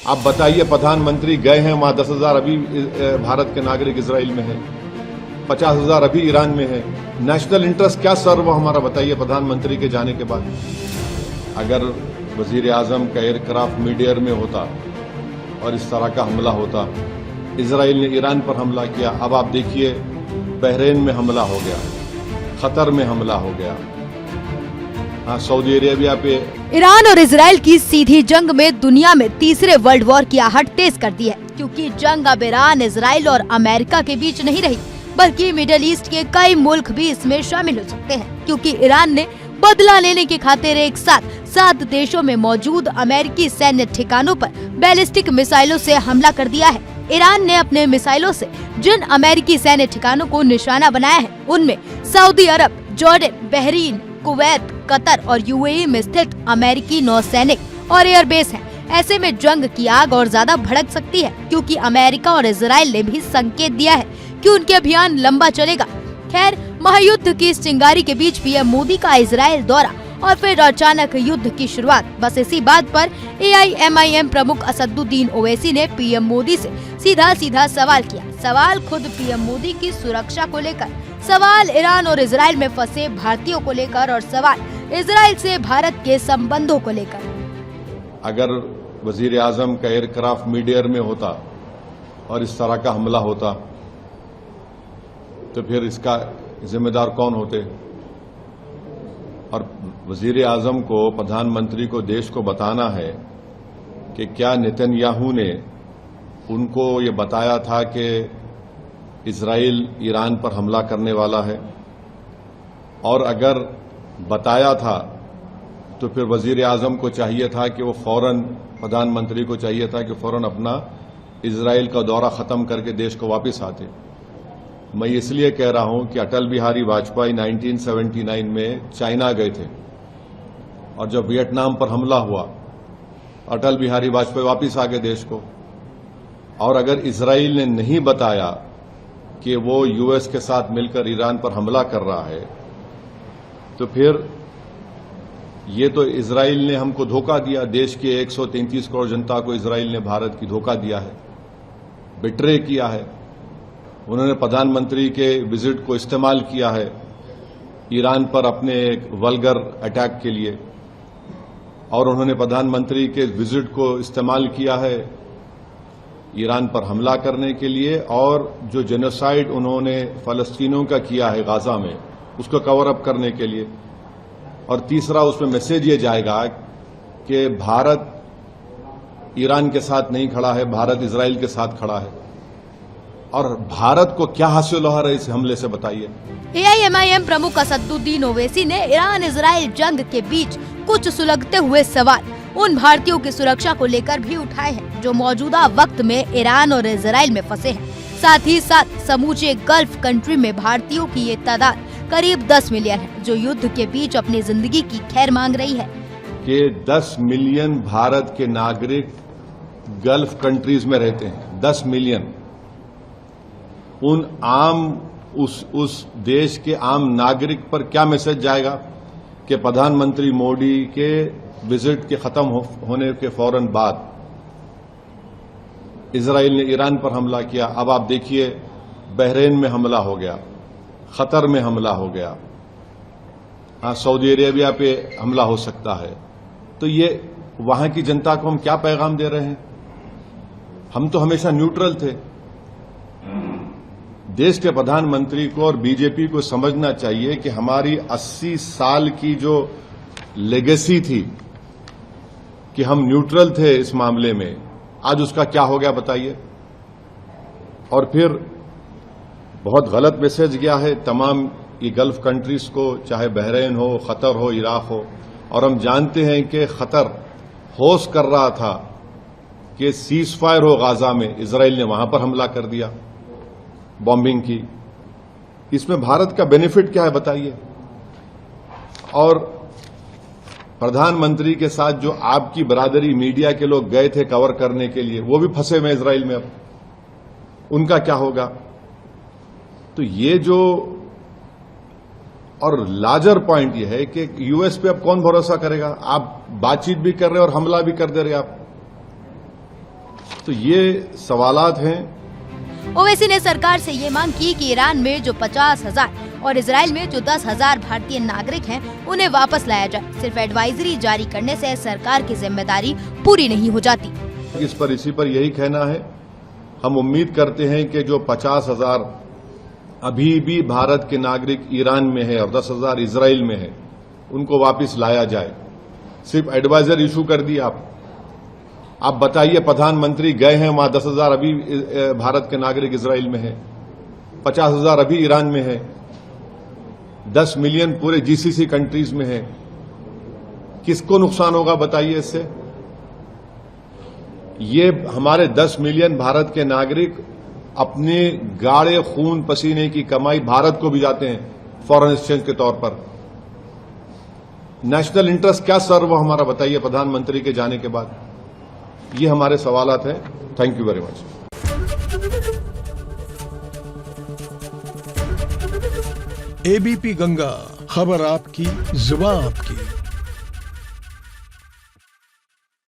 आप बताइए, प्रधानमंत्री गए हैं वहां, 10,000 अभी भारत के नागरिक इजराइल में हैं, 50,000 अभी ईरान में है। नेशनल इंटरेस्ट क्या सर्व हमारा, बताइए प्रधानमंत्री के जाने के बाद। अगर वजीर आजम का एयरक्राफ्ट मिड एयर में होता और इस तरह का हमला होता, इजराइल ने ईरान पर हमला किया, अब आप देखिए बहरीन में हमला हो गया, कतर में हमला हो गया, हाँ सऊदी अरेबिया पे। ईरान और इजराइल की सीधी जंग में दुनिया में तीसरे वर्ल्ड वॉर की आहट तेज कर दी है, क्योंकि जंग अब ईरान, इजराइल और अमेरिका के बीच नहीं रही, बल्कि मिडिल ईस्ट के कई मुल्क भी इसमें शामिल हो सकते हैं, क्योंकि ईरान ने बदला लेने की खातिर एक साथ 7 देशों में मौजूद अमेरिकी सैन्य ठिकानों पर बैलिस्टिक मिसाइलों से हमला कर दिया है। ईरान ने अपने मिसाइलों से जिन अमेरिकी सैन्य ठिकानों को निशाना बनाया है, उनमें सऊदी अरब, जॉर्डन, बहरीन, कुवैत, कतर और यूएई में स्थित अमेरिकी नौसैनिक और एयरबेस हैं। ऐसे में जंग की आग और ज्यादा भड़क सकती है, क्योंकि अमेरिका और इजराइल ने भी संकेत दिया है कि उनके अभियान लंबा चलेगा। खैर, महायुद्ध की इस चिंगारी के बीच पीएम मोदी का इजराइल दौरा और फिर अचानक युद्ध की शुरुआत, बस इसी बात पर AIMIM प्रमुख असदुद्दीन ओवैसी ने पीएम मोदी से सीधा सवाल किया। सवाल खुद पीएम मोदी की सुरक्षा को लेकर, सवाल ईरान और इजराइल में फंसे भारतीयों को लेकर और सवाल इजराइल से भारत के संबंधों को लेकर। अगर वजीर आजम का एयरक्राफ्ट मिड एयर में होता और इस तरह का हमला होता, तो फिर इसका जिम्मेदार कौन होते? और वजीर आजम को, प्रधानमंत्री को देश को बताना है कि क्या नेतन्याहू ने उनको ये बताया था कि इजराइल ईरान पर हमला करने वाला है, और अगर बताया था तो फिर वजीर आजम को चाहिए था कि वो फौरन, प्रधानमंत्री को चाहिए था कि फौरन अपना इजराइल का दौरा खत्म करके देश को वापस आते। मैं इसलिए कह रहा हूं कि अटल बिहारी वाजपेयी 1979 में चाइना गए थे, और जब वियतनाम पर हमला हुआ, अटल बिहारी वाजपेयी वापस आ गए देश को। और अगर इजराइल ने नहीं बताया कि वो यूएस के साथ मिलकर ईरान पर हमला कर रहा है, तो फिर ये तो इजराइल ने हमको धोखा दिया। देश के 133 करोड़ जनता को इजराइल ने, भारत की, धोखा दिया है, बिट्रे किया है। उन्होंने प्रधानमंत्री के विजिट को इस्तेमाल किया है ईरान पर अपने एक वल्गर अटैक के लिए, और उन्होंने प्रधानमंत्री के विजिट को इस्तेमाल किया है ईरान पर हमला करने के लिए, और जो जेनोसाइड उन्होंने फलस्तीनियों का किया है गाजा में, उसको कवर अप करने के लिए। और तीसरा, उसमें मैसेज ये जाएगा कि भारत ईरान के साथ नहीं खड़ा है, भारत इजराइल के साथ खड़ा है। और भारत को क्या हासिल हो रहा है इस हमले से, बताइए। AIMIM प्रमुख असदुद्दीन ओवैसी ने ईरान इजराइल जंग के बीच कुछ सुलगते हुए सवाल उन भारतीयों की सुरक्षा को लेकर भी उठाए हैं जो मौजूदा वक्त में ईरान और इजराइल में फंसे हैं। साथ ही साथ समूचे गल्फ कंट्री में भारतीयों की ये तादाद करीब 10 मिलियन है, जो युद्ध के बीच अपनी जिंदगी की खैर मांग रही है। कि 10 मिलियन भारत के नागरिक गल्फ कंट्रीज में रहते हैं, 10 मिलियन। उन आम उस देश के आम नागरिक पर क्या मैसेज जाएगा कि प्रधानमंत्री मोदी के विजिट के खत्म होने के फौरन बाद इजराइल ने ईरान पर हमला किया, अब आप देखिए बहरीन में हमला हो गया, कतर में हमला हो गया, हाँ सऊदी अरेबिया पे हमला हो सकता है। तो ये वहां की जनता को हम क्या पैगाम दे रहे हैं? हम तो हमेशा न्यूट्रल थे। देश के प्रधानमंत्री को और बीजेपी को समझना चाहिए कि हमारी 80 साल की जो लेगेसी थी कि हम न्यूट्रल थे इस मामले में, आज उसका क्या हो गया बताइए। और फिर बहुत गलत मैसेज गया है तमाम ये गल्फ कंट्रीज को, चाहे बहरीन हो, कतर हो, इराक हो। और हम जानते हैं कि कतर होश कर रहा था कि सीज फायर हो गाजा में, इजराइल ने वहां पर हमला कर दिया, बॉम्बिंग की। इसमें भारत का बेनिफिट क्या है बताइए। और प्रधानमंत्री के साथ जो आपकी बरादरी मीडिया के लोग गए थे कवर करने के लिए, वो भी फंसे हुए इजराइल में, अब उनका क्या होगा? तो ये जो, और लार्जर पॉइंट ये है कि यूएस पे अब कौन भरोसा करेगा? आप बातचीत भी कर रहे और हमला भी कर दे रहे आप। तो ये सवालात हैं। ओवैसी ने सरकार से ये मांग की कि ईरान में जो 50,000 और इजराइल में जो 10,000 भारतीय नागरिक हैं, उन्हें वापस लाया जाए। सिर्फ एडवाइजरी जारी करने से सरकार की जिम्मेदारी पूरी नहीं हो जाती। इस पर इसी पर यही कहना है, हम उम्मीद करते हैं कि जो 50,000 अभी भी भारत के नागरिक ईरान में है और 10,000 इजराइल में है, उनको वापस लाया जाए। सिर्फ एडवाइजर इशू कर दी आप बताइए, प्रधानमंत्री गए हैं वहां, 10,000 अभी भारत के नागरिक इजराइल में है, 50,000 अभी ईरान में है, 10 मिलियन पूरे जीसीसी कंट्रीज में है। किसको नुकसान होगा बताइए इससे? ये हमारे 10 मिलियन भारत के नागरिक अपने गाढ़े खून पसीने की कमाई भारत को भी जाते हैं फॉरेन एक्सचेंज के तौर पर। नेशनल इंटरेस्ट क्या सर्व हमारा बताइए प्रधानमंत्री के जाने के बाद? ये हमारे सवालात हैं। Thank you very much. ABP Ganga, खबर आपकी, जुबान आपकी।